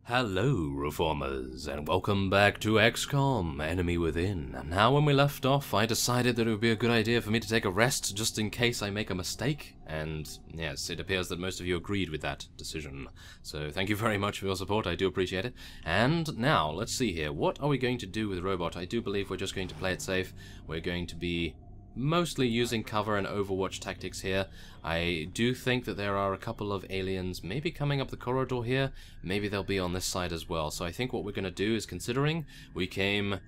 Hello, Reformers, and welcome back to XCOM, Enemy Within. And now when we left off, I decided that it would be a good idea for me to take a rest just in case I make a mistake. And yes, it appears that most of you agreed with that decision. So thank you very much for your support, I do appreciate it. And now, let's see here, what are we going to do with Robot? I do believe we're just going to play it safe. We're going to be mostly using cover and Overwatch tactics here. I do think that there are a couple of aliens maybe coming up the corridor here. Maybe they'll be on this side as well. So I think what we're going to do is, considering we came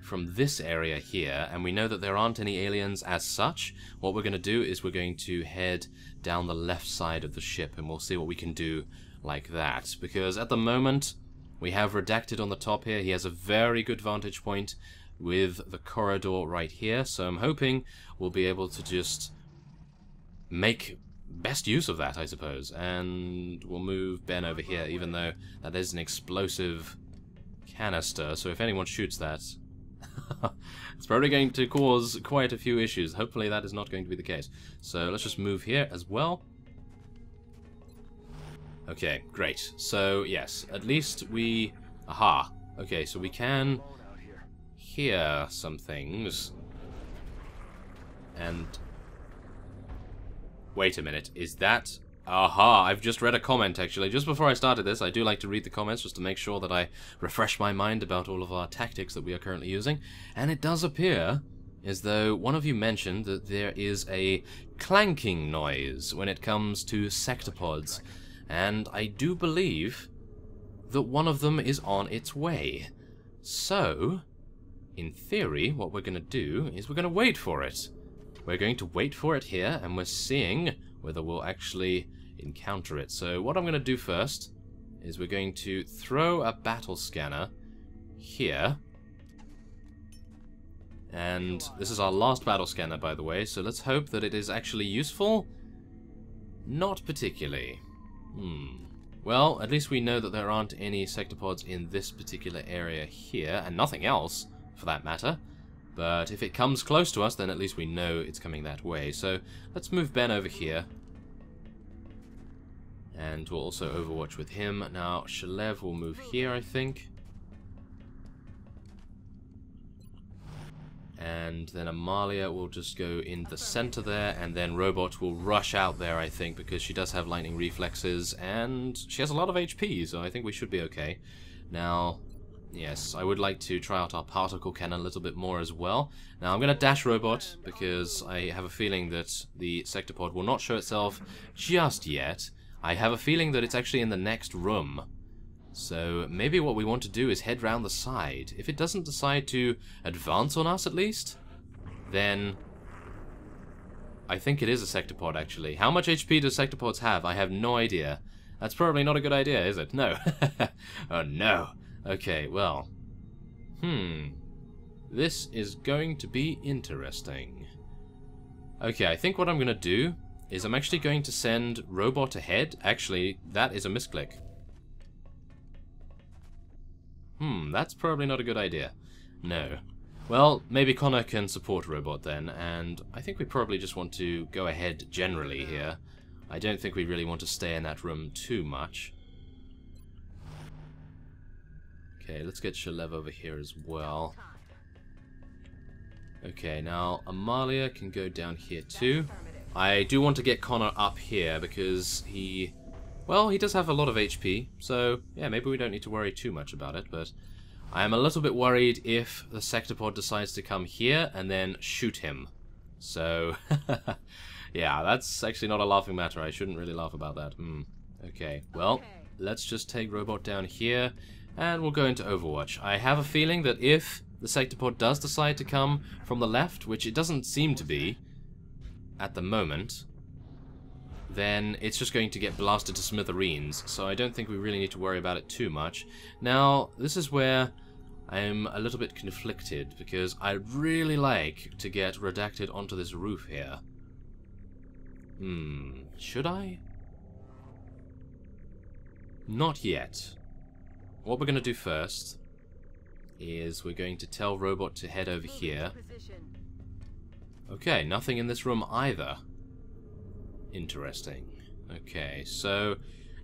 from this area here and we know that there aren't any aliens as such, what we're going to do is we're going to head down the left side of the ship and we'll see what we can do like that. Because at the moment we have Redacted on the top here. He has a very good vantage point with the corridor right here, so I'm hoping we'll be able to just make best use of that, I suppose. And we'll move Ben over here, even though that is an explosive canister, so if anyone shoots that, it's probably going to cause quite a few issues. Hopefully that is not going to be the case. So let's just move here as well. Okay, great. So yes, at least we... Aha! Okay, so we can hear some things. And wait a minute, is that... Aha, I've just read a comment actually. Just before I started this, I do like to read the comments just to make sure that I refresh my mind about all of our tactics that we are currently using. And it does appear as though one of you mentioned that there is a clanking noise when it comes to sectopods. And I do believe that one of them is on its way. So in theory, what we're going to do is we're going to wait for it. We're going to wait for it here, and we're seeing whether we'll actually encounter it. So what I'm going to do first is we're going to throw a battle scanner here. And this is our last battle scanner, by the way, so let's hope that it is actually useful. Not particularly. Well, at least we know that there aren't any sectopods in this particular area here, and nothing else, for that matter. But if it comes close to us, then at least we know it's coming that way. So let's move Ben over here. And we'll also Overwatch with him. Now, Shalev will move here, I think. And then Amalia will just go in the center there, and then Robot will rush out there, I think, because she does have lightning reflexes, and she has a lot of HP, so I think we should be okay. Now, yes, I would like to try out our particle cannon a little bit more as well. Now, I'm going to dash Robot, because I have a feeling that the sectopod will not show itself just yet. I have a feeling that it's actually in the next room. So maybe what we want to do is head round the side. If it doesn't decide to advance on us, at least, then I think it is a sectopod, actually. How much HP do sectopods have? I have no idea. That's probably not a good idea, is it? No. Oh, no. Okay, well. This is going to be interesting. Okay, I think what I'm going to do is I'm actually going to send Robot ahead. Actually, that is a misclick. That's probably not a good idea. No. Well, maybe Connor can support Robot then, and I think we probably just want to go ahead generally here. I don't think we really want to stay in that room too much. Okay, let's get Shalev over here as well. Okay, now Amalia can go down here too. I do want to get Connor up here because he... well, he does have a lot of HP, so yeah, maybe we don't need to worry too much about it, but I am a little bit worried if the sectopod decides to come here and then shoot him. So, yeah, that's actually not a laughing matter. I shouldn't really laugh about that. Okay, well, let's just take Robot down here, and we'll go into Overwatch. I have a feeling that if the sectopod does decide to come from the left, which it doesn't seem to be at the moment, then it's just going to get blasted to smithereens, so I don't think we really need to worry about it too much. Now, this is where I'm a little bit conflicted, because I'd really like to get Redacted onto this roof here. Should I? Not yet. What we're going to do first is we're going to tell Robot to head over here. Okay, nothing in this room either. Interesting. Okay, so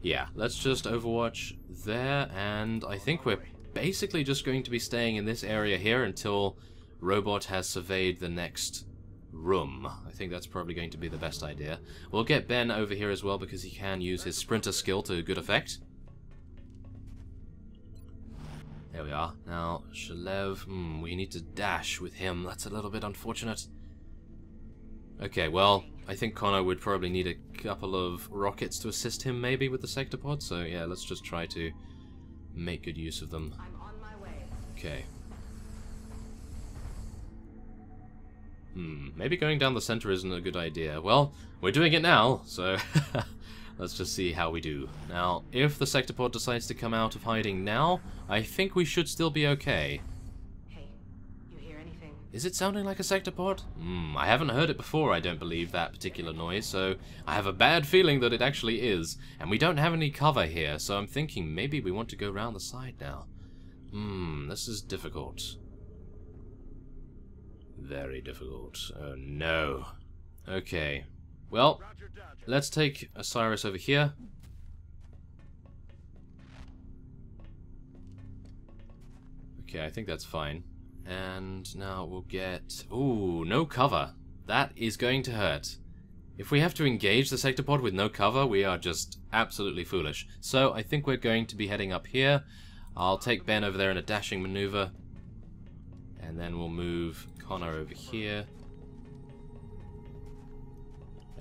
Yeah, let's just overwatch there, and I think we're basically just going to be staying in this area here until Robot has surveyed the next room. I think that's probably going to be the best idea. We'll get Ben over here as well because he can use his sprinter skill to good effect. There we are. Now, Shalev, we need to dash with him. That's a little bit unfortunate. Okay, well, I think Connor would probably need a couple of rockets to assist him maybe with the sector pod, so yeah, let's just try to make good use of them. I'm on my way. Okay. Maybe going down the center isn't a good idea. Well, we're doing it now, so let's just see how we do. Now, if the sector pod decides to come out of hiding now, I think we should still be okay. Hey, you hear anything? Is it sounding like a sector pod? I haven't heard it before, I don't believe, that particular noise, so I have a bad feeling that it actually is. And we don't have any cover here, so I'm thinking maybe we want to go around the side now. This is difficult. Very difficult. Oh no. Okay. Well, let's take Osiris over here. Okay, I think that's fine. And now we'll get... Ooh, no cover. That is going to hurt. If we have to engage the sector pod with no cover, we are just absolutely foolish. So I think we're going to be heading up here. I'll take Ben over there in a dashing maneuver. And then we'll move Connor over here.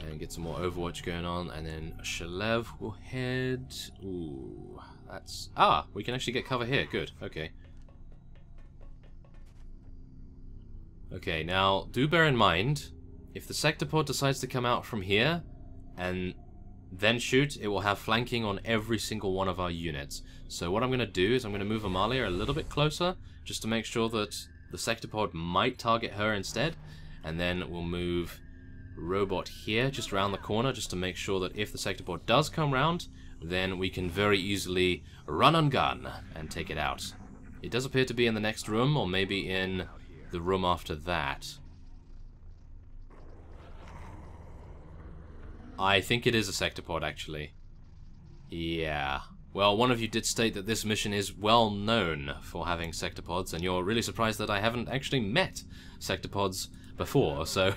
And get some more Overwatch going on. And then Shalev will head... Ooh, that's... Ah, we can actually get cover here. Good, okay. Okay, now, do bear in mind, if the sector pod decides to come out from here, and then shoot, it will have flanking on every single one of our units. So what I'm going to do is I'm going to move Amalia a little bit closer, just to make sure that the sector pod might target her instead, and then we'll move Robot here, just around the corner, just to make sure that if the sector pod does come round, then we can very easily run and gun and take it out. It does appear to be in the next room, or maybe in the room after that. I think it is a sector pod, actually. Yeah. Well, one of you did state that this mission is well known for having sector pods, and you're really surprised that I haven't actually met sector pods before, so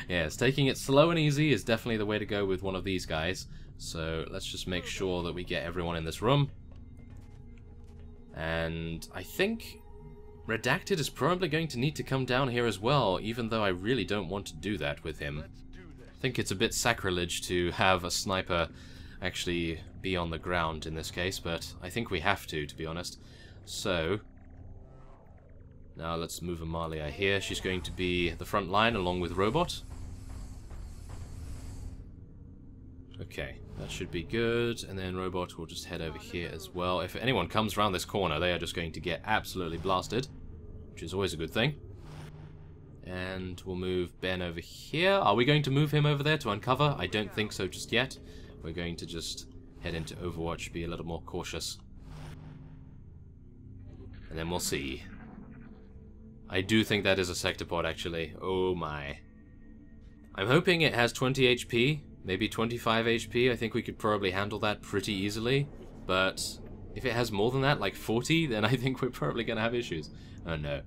yes, taking it slow and easy is definitely the way to go with one of these guys. So let's just make sure that we get everyone in this room. And I think Redacted is probably going to need to come down here as well, even though I really don't want to do that with him. I think it's a bit sacrilege to have a sniper actually be on the ground in this case, but I think we have to be honest. So, now let's move Amalia here. She's going to be the front line along with Robot. Okay, that should be good, and then Robot will just head over here as well. If anyone comes around this corner, they are just going to get absolutely blasted, which is always a good thing. And we'll move Ben over here. Are we going to move him over there to uncover? I don't think so just yet. We're going to just head into Overwatch, be a little more cautious. And then we'll see. I do think that is a sector pod, actually. Oh my. I'm hoping it has 20 HP. Maybe 25 HP, I think we could probably handle that pretty easily. But if it has more than that, like 40, then I think we're probably going to have issues. Oh no.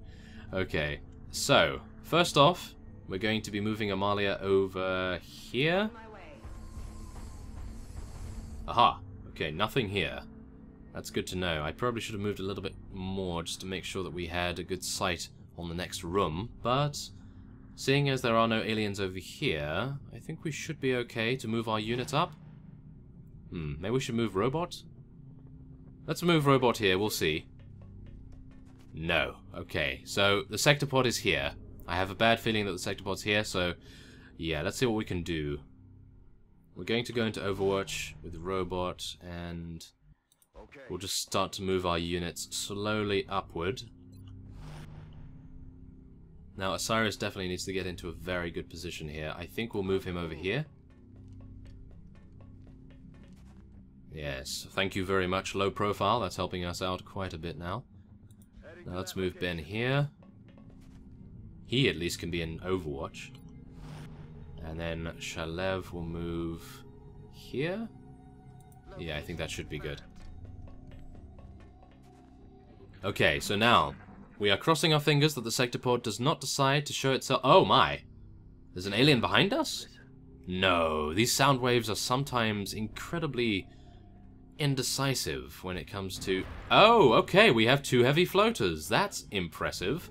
Okay, so, first off, we're going to be moving Amalia over here. Aha, okay, nothing here. That's good to know. I probably should have moved a little bit more just to make sure that we had a good sight on the next room, but seeing as there are no aliens over here, I think we should be okay to move our units up. Maybe we should move Robot? Let's move Robot here, we'll see. No. Okay, so the sector pod is here. I have a bad feeling that the sector pod's here, so yeah, let's see what we can do. We're going to go into Overwatch with Robot, and we'll just start to move our units slowly upward. Now, Osiris definitely needs to get into a very good position here. I think we'll move him over here. Yes, thank you very much, low profile. That's helping us out quite a bit now. Now let's move Ben here. He at least can be in Overwatch. And then Shalev will move here. Yeah, I think that should be good. Okay, so now we are crossing our fingers that the sectopod does not decide to show itself. Oh my! There's an alien behind us? No, these sound waves are sometimes incredibly indecisive when it comes to... Oh, okay, we have 2 heavy floaters. That's impressive.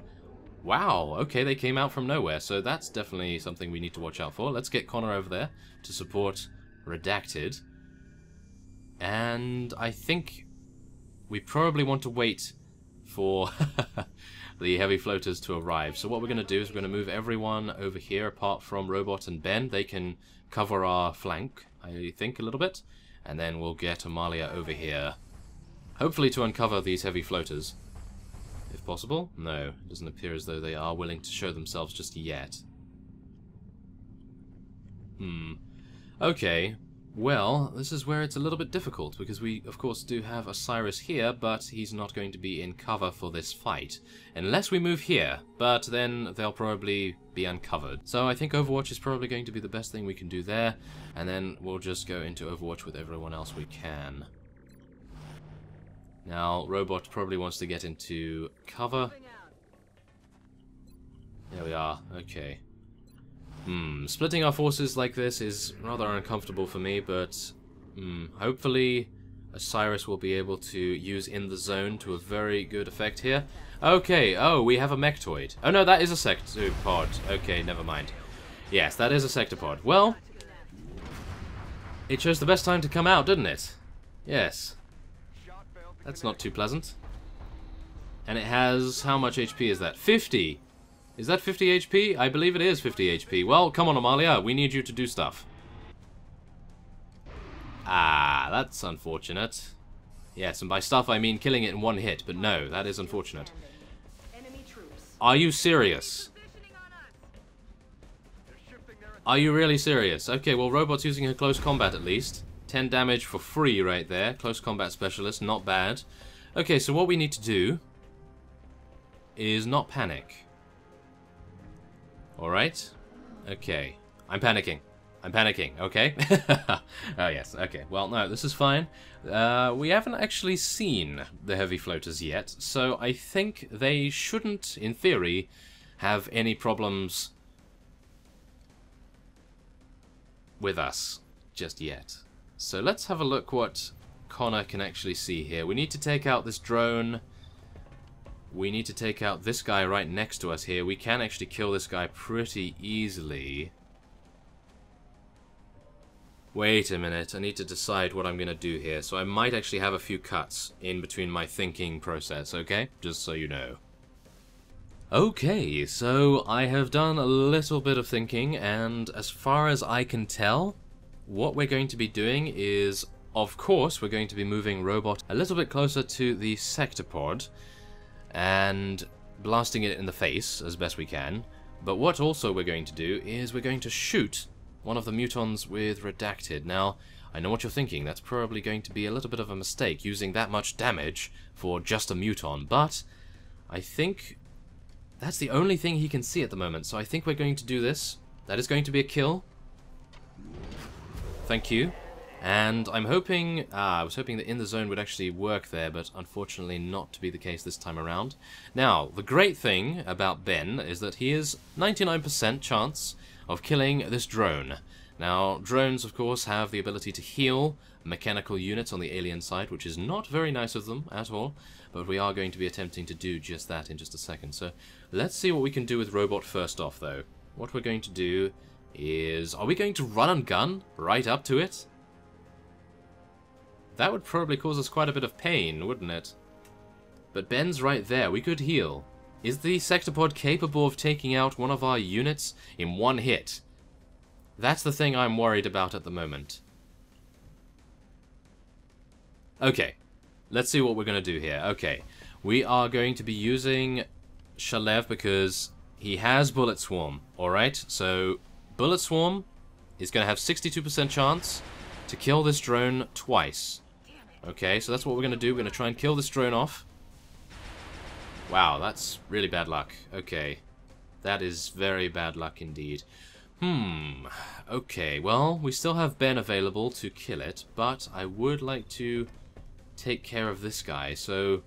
Wow, okay, they came out from nowhere, so that's definitely something we need to watch out for. Let's get Connor over there to support Redacted. And I think we probably want to wait for the heavy floaters to arrive. So what we're going to do is we're going to move everyone over here apart from Robot and Ben. They can cover our flank, I think, a little bit. And then we'll get Amalia over here. Hopefully to uncover these heavy floaters. If possible. No, it doesn't appear as though they are willing to show themselves just yet. Okay. Well, this is where it's a little bit difficult, because we, of course, do have Osiris here, but he's not going to be in cover for this fight. Unless we move here, but then they'll probably be uncovered. So I think Overwatch is probably going to be the best thing we can do there, and then we'll just go into Overwatch with everyone else we can. Now, Robot probably wants to get into cover. There we are, okay. Splitting our forces like this is rather uncomfortable for me, but hopefully Osiris will be able to use In the Zone to a very good effect here. Okay, oh, we have a Mechtoid. Oh no, that is a Sectopod. Okay, never mind. Yes, that is a Sectopod. Well, it chose the best time to come out, didn't it? Yes. That's not too pleasant. And it has... how much HP is that? 50! Is that 50 HP? I believe it is 50 HP. Well, come on, Amalia. We need you to do stuff. Ah, that's unfortunate. Yes, and by stuff I mean killing it in 1 hit, but no, that is unfortunate. Are you serious? Are you really serious? Okay, well, Robot's using her close combat at least. 10 damage for free right there. Close combat specialist, not bad. Okay, so what we need to do is not panic. Alright. Okay. I'm panicking. I'm panicking, okay? Oh, yes, okay. Well, no, this is fine. We haven't actually seen the heavy floaters yet, so I think they shouldn't, in theory, have any problems with us just yet. So let's have a look what Connor can actually see here. We need to take out this drone. We need to take out this guy right next to us here. We can actually kill this guy pretty easily. Wait a minute, I need to decide what I'm going to do here. So I might actually have a few cuts in between my thinking process, okay? Just so you know. Okay, so I have done a little bit of thinking, and as far as I can tell, what we're going to be doing is, of course, we're going to be moving Robot a little bit closer to the Sectopod and blasting it in the face as best we can. But what also we're going to do is we're going to shoot one of the mutons with Redacted. Now, I know what you're thinking, that's probably going to be a little bit of a mistake using that much damage for just a muton, but I think that's the only thing he can see at the moment, so I think we're going to do this. That is going to be a kill. Thank you. And I'm hoping... I was hoping that In the Zone would actually work there, but unfortunately not to be the case this time around. Now, the great thing about Ben is that he is 99% chance of killing this drone. Now, drones, of course, have the ability to heal mechanical units on the alien side, which is not very nice of them at all, but we are going to be attempting to do just that in just a second. So, let's see what we can do with Robot first off, though. What we're going to do is... are we going to run and gun right up to it? That would probably cause us quite a bit of pain, wouldn't it? But Ben's right there. We could heal. Is the Sectopod capable of taking out one of our units in 1 hit? That's the thing I'm worried about at the moment. Okay. Let's see what we're going to do here. Okay. We are going to be using Shalev because he has Bullet Swarm. Alright? So, Bullet Swarm is going to have 62% chance to kill this drone twice. Okay, so that's what we're going to do. We're going to try and kill this drone off. Wow, that's really bad luck. Okay. That is very bad luck indeed. Okay, well, we still have Ben available to kill it, but I would like to take care of this guy, so...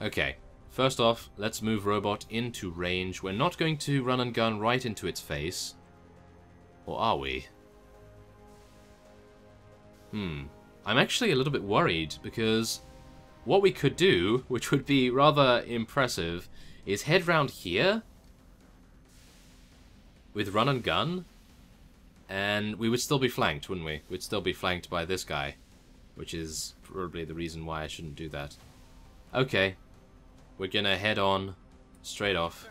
Okay, first off, let's move Robot into range. We're not going to run and gun right into its face. Or are we? I'm actually a little bit worried, because what we could do, which would be rather impressive, is head round here with run and gun, and we would still be flanked, wouldn't we? We'd still be flanked by this guy, which is probably the reason why I shouldn't do that. Okay, we're gonna head on straight off.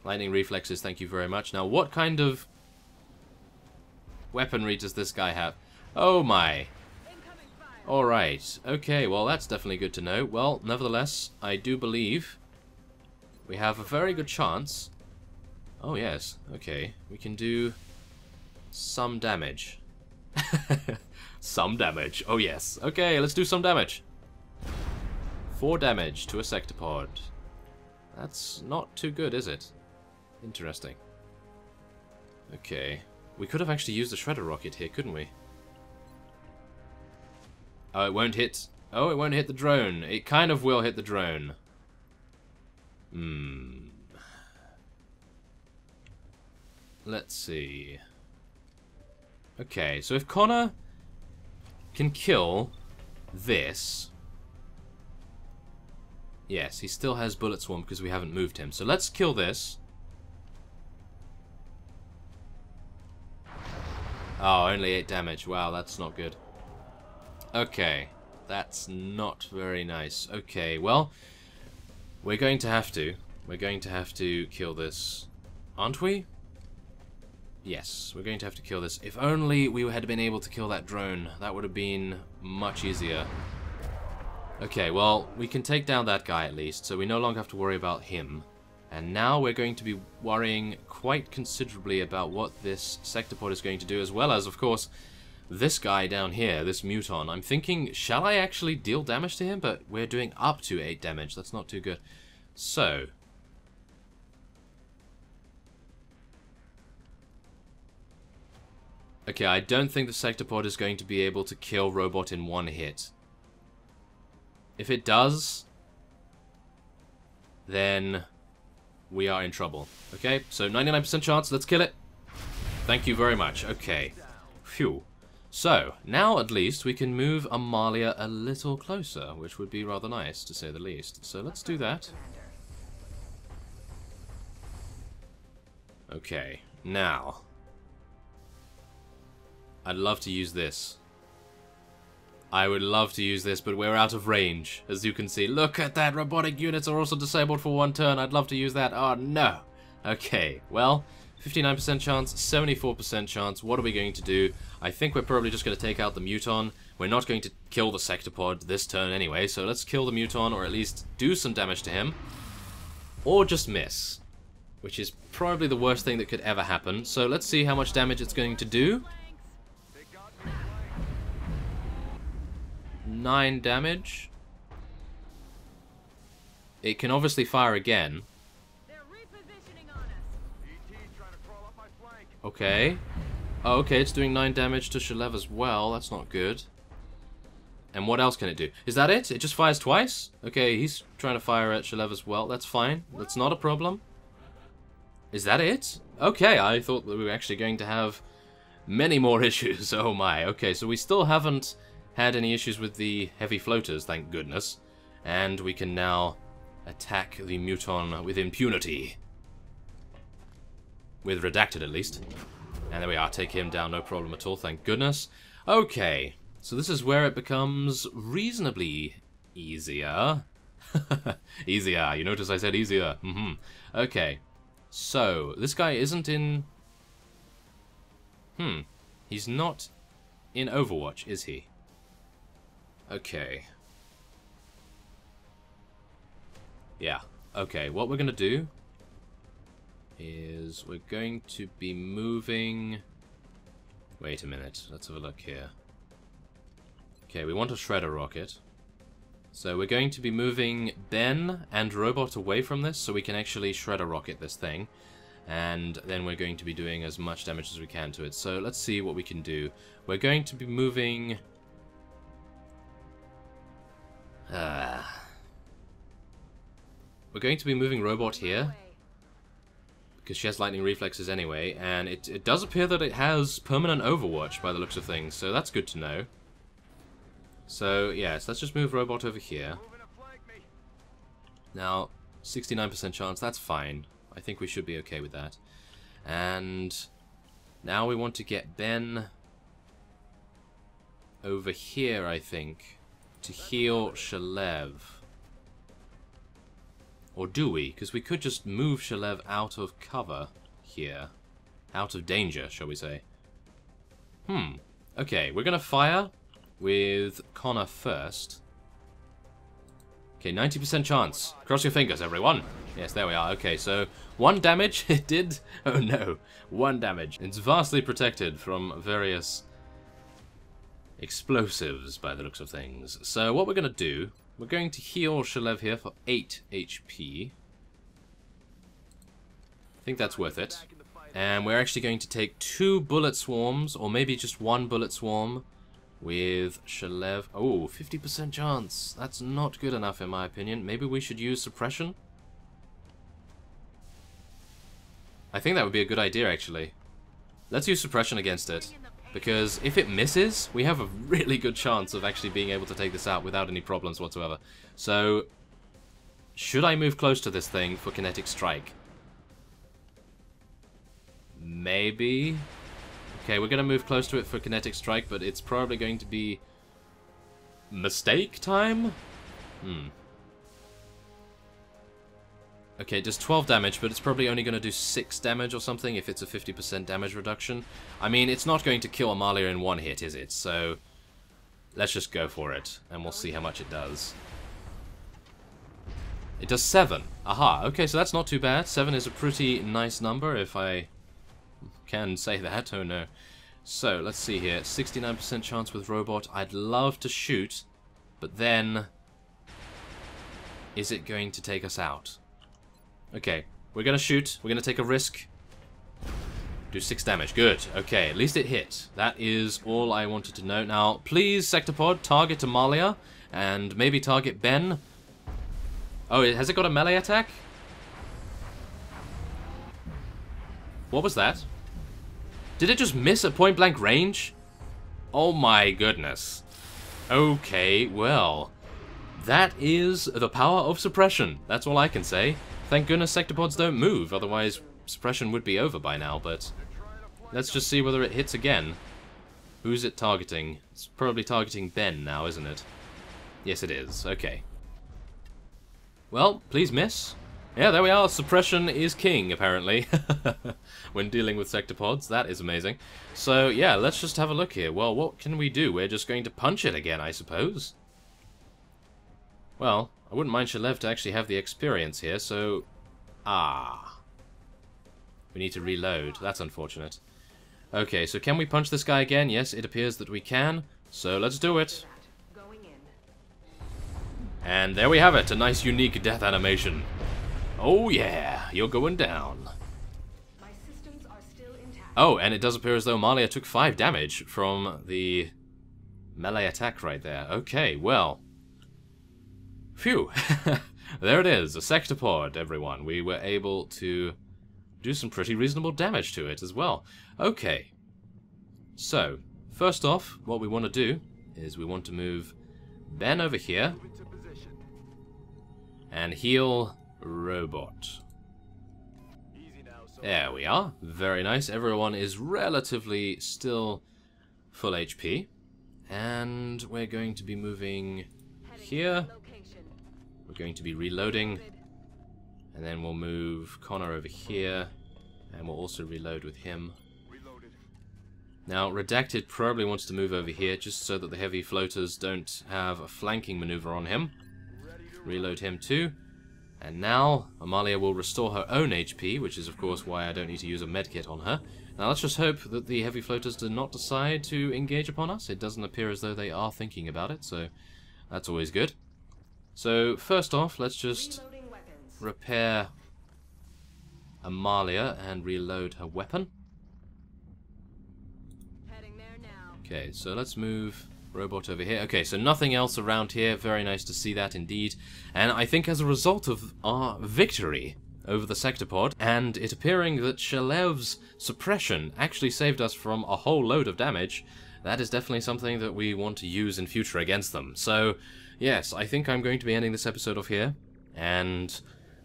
Lightning reflexes, thank you very much. Now, what kind of weaponry does this guy have? Oh my. Alright, okay, well that's definitely good to know. Well, nevertheless, I do believe we have a very good chance. Oh yes, okay, we can do some damage. Some damage, oh yes. Okay, let's do some damage. 4 damage to a sectopod. That's not too good, is it? Interesting. Okay, we could have actually used the shredder rocket here, couldn't we? Oh, it won't hit. Oh, it won't hit the drone. It kind of will hit the drone. Let's see. Okay, so if Connor can kill this... Yes, he still has Bullet Swarm because we haven't moved him. So let's kill this. Oh, only 8 damage. Wow, that's not good. Okay, that's not very nice. Okay, well, we're going to have to. We're going to have to kill this, aren't we? Yes, we're going to have to kill this. If only we had been able to kill that drone, that would have been much easier. Okay, well, we can take down that guy at least, so we no longer have to worry about him. And now we're going to be worrying quite considerably about what this sectopod is going to do, as well as, of course, this guy down here, this Muton. I'm thinking, shall I actually deal damage to him? But we're doing up to 8 damage. That's not too good. So... Okay, I don't think the sectopod is going to be able to kill Robot in one hit. If it does, then we are in trouble. Okay, so 99% chance, let's kill it. Thank you very much. Okay. Phew. So, now at least we can move Amalia a little closer, which would be rather nice, to say the least. So let's do that. Okay, now... I'd love to use this. I would love to use this, but we're out of range, as you can see. Look at that! Robotic units are also disabled for 1 turn. I'd love to use that. Oh, no! Okay, well, 59% chance, 74% chance. What are we going to do? I think we're probably just going to take out the Muton. We're not going to kill the sectopod this turn anyway, so let's kill the Muton, or at least do some damage to him. Or just miss, which is probably the worst thing that could ever happen. So let's see how much damage it's going to do. 9 damage. It can obviously fire again. Okay. Oh, okay, it's doing 9 damage to Shalev as well. That's not good. And what else can it do? Is that it? It just fires twice? Okay, he's trying to fire at Shalev as well. That's fine. That's not a problem. Is that it? Okay, I thought that we were actually going to have many more issues. Oh my. Okay, so we still haven't had any issues with the heavy floaters, thank goodness. And we can now attack the Muton with impunity. With redacted, at least. And there we are, take him down, no problem at all, thank goodness. Okay, so this is where it becomes reasonably easier. Easier, you notice I said easier. Okay, so this guy isn't in... He's not in Overwatch, is he? Okay. Yeah, okay, what we're gonna do is we're going to be moving... Wait a minute, let's have a look here. Okay, we want a shredder rocket. So we're going to be moving Ben and Robot away from this so we can actually shredder rocket this thing. and then we're going to be doing as much damage as we can to it. So let's see what we can do. We're going to be moving... we're going to be moving Robot here, because she has lightning reflexes anyway, and it does appear that it has permanent overwatch by the looks of things, so that's good to know. So, yes, let's just move Robot over here. Now, 69% chance, that's fine. I think we should be okay with that. And now we want to get Ben over here, I think, to heal Shalev. Or do we? Because we could just move Shalev out of cover here. Out of danger, shall we say. Okay, we're going to fire with Connor first. Okay, 90% chance. Cross your fingers, everyone. Yes, there we are. Okay, so 1 damage. It did. Oh no, 1 damage. It's vastly protected from various explosives by the looks of things. So what we're going to do, we're going to heal Shalev here for 8 HP. I think that's worth it. And we're actually going to take 2 bullet swarms, or maybe just 1 bullet swarm with Shalev. Oh, 50% chance. That's not good enough in my opinion. Maybe we should use suppression? I think that would be a good idea actually. Let's use suppression against it. Because if it misses, we have a really good chance of actually being able to take this out without any problems whatsoever. So, should I move close to this thing for kinetic strike? Maybe. Okay, we're going to move close to it for kinetic strike, but it's probably going to be mistake time? Okay, it does 12 damage, but it's probably only going to do 6 damage or something if it's a 50% damage reduction. I mean, it's not going to kill Amalia in 1 hit, is it? So, let's just go for it, and we'll see how much it does. It does 7. Aha, okay, so that's not too bad. 7 is a pretty nice number, if I can say that. Oh no. So, let's see here. 69% chance with Robot. I'd love to shoot, but then... is it going to take us out? Okay, we're gonna shoot. We're gonna take a risk. Do 6 damage. Good. Okay, at least it hit. That is all I wanted to know. Now, please, Sectopod, target Amalia, and maybe target Ben. Oh, has it got a melee attack? What was that? Did it just miss at point-blank range? Oh my goodness. Okay, well, that is the power of suppression. That's all I can say. Thank goodness Sectopods don't move, otherwise suppression would be over by now, but let's just see whether it hits again. Who's it targeting? It's probably targeting Ben now, isn't it? Yes, it is. Okay. Well, please miss. Yeah, there we are. Suppression is king, apparently, when dealing with Sectopods. That is amazing. So, yeah, let's just have a look here. Well, what can we do? We're just going to punch it again, I suppose. Well, I wouldn't mind Shalev to actually have the experience here, so... ah. We need to reload. That's unfortunate. Okay, so can we punch this guy again? Yes, it appears that we can. So let's do it. And there we have it. A nice, unique death animation. Oh yeah, you're going down. My systems are still intact. Oh, and it does appear as though Amalia took 5 damage from the melee attack right there. Okay, well... phew. There it is, a Sectopod, everyone. We were able to do some pretty reasonable damage to it as well. Okay. So, first off, what we want to do is we want to move Ben over here and heal Robot. There we are. Very nice. Everyone is relatively still full HP. And we're going to be moving here. We're going to be reloading, and then we'll move Connor over here, and we'll also reload with him. Now, Redacted probably wants to move over here, just so that the heavy floaters don't have a flanking maneuver on him. Reload him too. And now, Amalia will restore her own HP, which is of course why I don't need to use a medkit on her. Now let's just hope that the heavy floaters do not decide to engage upon us. It doesn't appear as though they are thinking about it, so that's always good. So, first off, let's just repair Amalia and reload her weapon. Heading there now. Okay, so let's move robot over here. Okay, so nothing else around here. Very nice to see that indeed. And I think as a result of our victory over the Sectopod, and it appearing that Shalev's suppression actually saved us from a whole load of damage, that is definitely something that we want to use in future against them. So, yes, I think I'm going to be ending this episode off here, and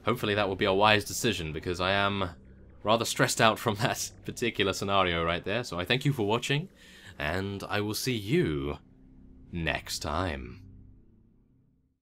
hopefully that will be a wise decision, because I am rather stressed out from that particular scenario right there. So I thank you for watching, and I will see you next time.